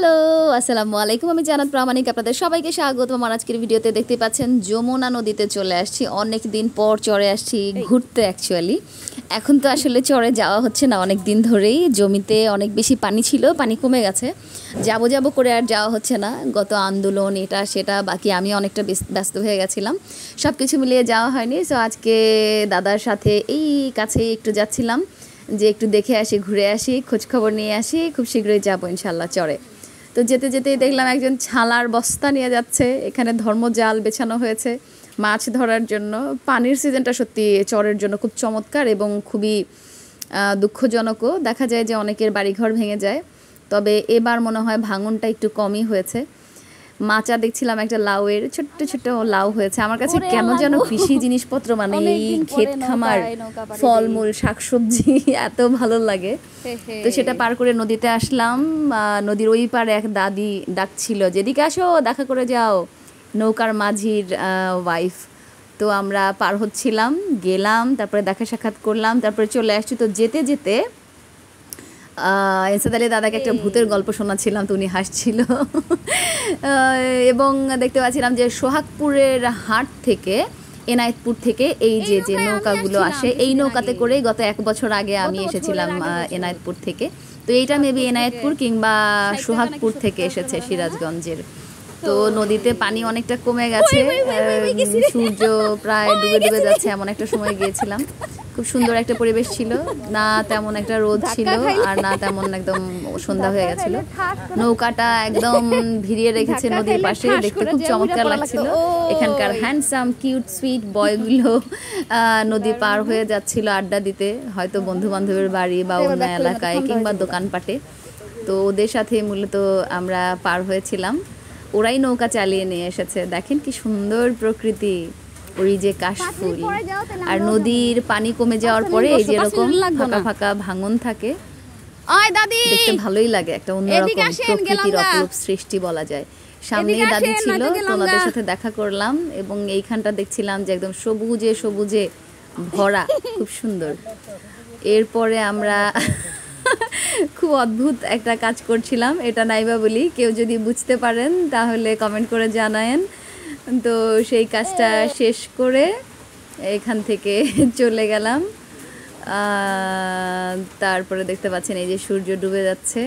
Hello, আসসালামু আলাইকুম। আমি জান্নাত প্রামাণিক, আপনাদের সবাইকে স্বাগত। আমার আজকের ভিডিওতে দেখতে পাচ্ছেন যমুনা নদীতে চলে আসছি। অনেক দিন পর চরে আসছি ঘুরতে। অ্যাকচুয়ালি এখন তো আসলে চরে যাওয়া হচ্ছে না অনেক দিন ধরেই। জমিতে অনেক বেশি পানি ছিল, পানি কমে গেছে। যাবো যাবো করে আর যাওয়া হচ্ছে না। গত আন্দোলন এটা সেটা বাকি আমি অনেকটা ব্যস্ত হয়ে গেছিলাম, সব কিছু মিলিয়ে যাওয়া হয়নি। সো আজকে দাদার সাথে এই কাছে একটু যাচ্ছিলাম যে একটু দেখে আসি, ঘুরে আসি, খোঁজখবর নিয়ে আসি। খুব শীঘ্রই যাবো ইনশাল্লাহ চরে। তো যেতে যেতেই দেখলাম একজন ছালার বস্তা নিয়ে যাচ্ছে। এখানে ধর্মজাল বেছানো হয়েছে মাছ ধরার জন্য। পানির সিজনটা সত্যি চরের জন্য খুব চমৎকার এবং খুবই দুঃখজনকও। দেখা যায় যে অনেকের বাড়িঘর ভেঙে যায়, তবে এবার মনে হয় ভাঙনটা একটু কমই হয়েছে। মাচা দেখছিলাম একটা লাউয়ের, ছোট্ট ছোট্ট লাউ হয়েছে। আমার কাছে কেন যেন কৃষি জিনিসপত্র মানে এই ক্ষেত খামার, ফলমূল, শাকসবজি এত ভালো লাগে। তো সেটা পার করে নদীতে আসলাম। নদীর ওই পারে এক দাদি ডাকছিল, যেদিকে আসো দেখা করে যাও, নৌকার মাঝির ওয়াইফ। তো আমরা পার হচ্ছিলাম, গেলাম, তারপরে দেখা সাক্ষাৎ করলাম, তারপরে চলে আসছি। তো যেতে যেতে এনসাদ আলী দাদাকে একটা ভূতের গল্প শোনাচ্ছিলাম, তো উনি হাসছিল। এবং দেখতে পাচ্ছিলাম যে সোহাগপুরের হাট থেকে, এনায়েতপুর থেকে এই যে যে নৌকাগুলো আসে, এই নৌকাতে করেই গত 1 বছর আগে আমি এসেছিলাম এনায়েতপুর থেকে। তো এইটা মেবি এনায়েতপুর কিংবা সোহাগপুর থেকে এসেছে, সিরাজগঞ্জের। তো নদীতে পানি অনেকটা কমে গেছে, সূর্য প্রায় ডুবে ডুবে যাচ্ছে, এমন একটা সময় গিয়েছিলাম। খুব সুন্দর একটা পরিবেশ ছিল, না তেমন একটা রোদ ছিল আর না তেমন একদম সন্ধ্যা হয়ে গেছিল। নৌকাটা একদম ভিড়িয়ে রেখেছে নদীর পাশে, দেখতে খুব চমৎকার লাগছিল। এখানকার হ্যান্ডসাম কিউট সুইট বয়গুলো নদী পার হয়ে যাচ্ছিল আড্ডা দিতে, হয়তো বন্ধু বান্ধবের বাড়ি বা অন্য এলাকায় কিংবা দোকানপাটে। তো ওদের সাথে মূলত আমরা পার হয়েছিলাম। ওরাই নৌকা চালিয়ে নিয়ে এসেছে। দেখেন কি সুন্দর প্রকৃতি, ওই যে কাশফুল। আর নদীর পানি কমে যাওয়ার পরে এই যে এরকম ফাঁকা ফাঁকা ভাঙন থাকে, দেখতে ভালোই লাগে। একটা অন্যরকম প্রকৃতির অপরূপ সৃষ্টি বলা যায়। সামনেই দাদি ছিল, ওনাদের সাথে দেখা করলাম এবং এইখানটা দেখছিলাম যে একদম সবুজে সবুজে ভরা, খুব সুন্দর। এরপরে আমরা খুব অদ্ভুত একটা কাজ করছিলাম, এটা নাইবা বলি, কেউ যদি বুঝতে পারেন তাহলে কমেন্ট করে জানায়েন। তো সেই কাজটা শেষ করে এখান থেকে চলে গেলাম। তারপরে দেখতে পাচ্ছেন এই যে সূর্য ডুবে যাচ্ছে,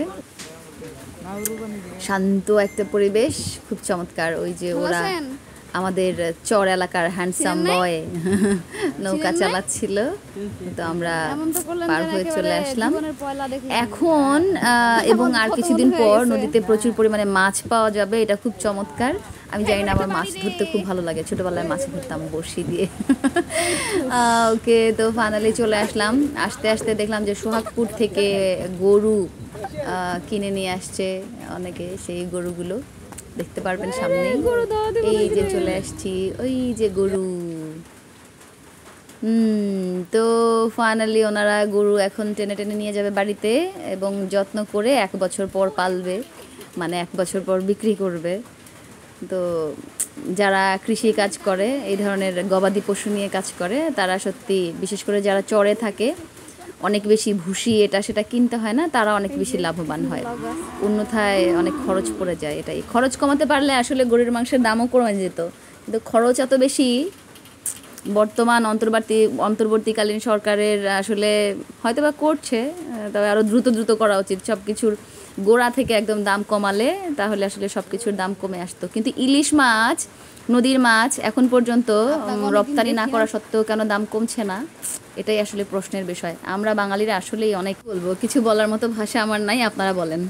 শান্ত একটা পরিবেশ, খুব চমৎকার। ওই যে ওরা আমাদের চর এলাকার হ্যান্ডসাম বয় নৌকা চালাচ্ছিল, তো আমরা পার হয়ে চলে আসলাম এখন। এবং আর কিছুদিন পর নদীতে প্রচুর পরিমাণে মাছ পাওয়া যাবে, এটা খুব চমৎকার। আমি জানি না, আমার মাছ ধরতে খুব ভালো লাগে, ছোটবেলায় মাছ ধরতাম বড়শি দিয়ে। ওকে, তো ফাইনালি চলে আসলাম। আসতে আসতে দেখলাম যে সোহাগপুর থেকে গরু কিনে নিয়ে আসছে অনেকে, সেই গরুগুলো দেখতে পারবেন সামনে। এই যে চলে আসছি, ওই যে গরু। তো ফাইনালি ওনারা গরু এখন টেনে টেনে নিয়ে যাবে বাড়িতে এবং যত্ন করে 1 বছর পর পালবে, মানে 1 বছর পর বিক্রি করবে। তো যারা কৃষি কাজ করে, এই ধরনের গবাদি পশু নিয়ে কাজ করে, তারা সত্যি, বিশেষ করে যারা চরে থাকে, অনেক বেশি ভুসি এটা সেটা কিনতে হয় না, তারা অনেক বেশি লাভবান হয়। অন্যথায় অনেক খরচ পড়ে যায়। এটাই খরচ কমাতে পারলে আসলে গরুর মাংসের দামও কমে যেত, কিন্তু খরচ এত বেশি। বর্তমান অন্তর্বর্তীকালীন সরকারের আসলে হয়তো বা করছে, তবে আরও দ্রুত দ্রুত করা উচিত। সব কিছুর গোড়া থেকে একদম দাম কমালে তাহলে আসলে সব কিছুর দাম কমে আসতো। কিন্তু ইলিশ মাছ, নদীর মাছ এখন পর্যন্ত রপ্তানি না করা সত্ত্বেও কেন দাম কমছে না, এটাই আসলে প্রশ্নের বিষয়। আমরা বাঙালিরা আসলেই অনেক বলবো, কিছু বলার মতো ভাষা আমার নাই, আপনারা বলেন।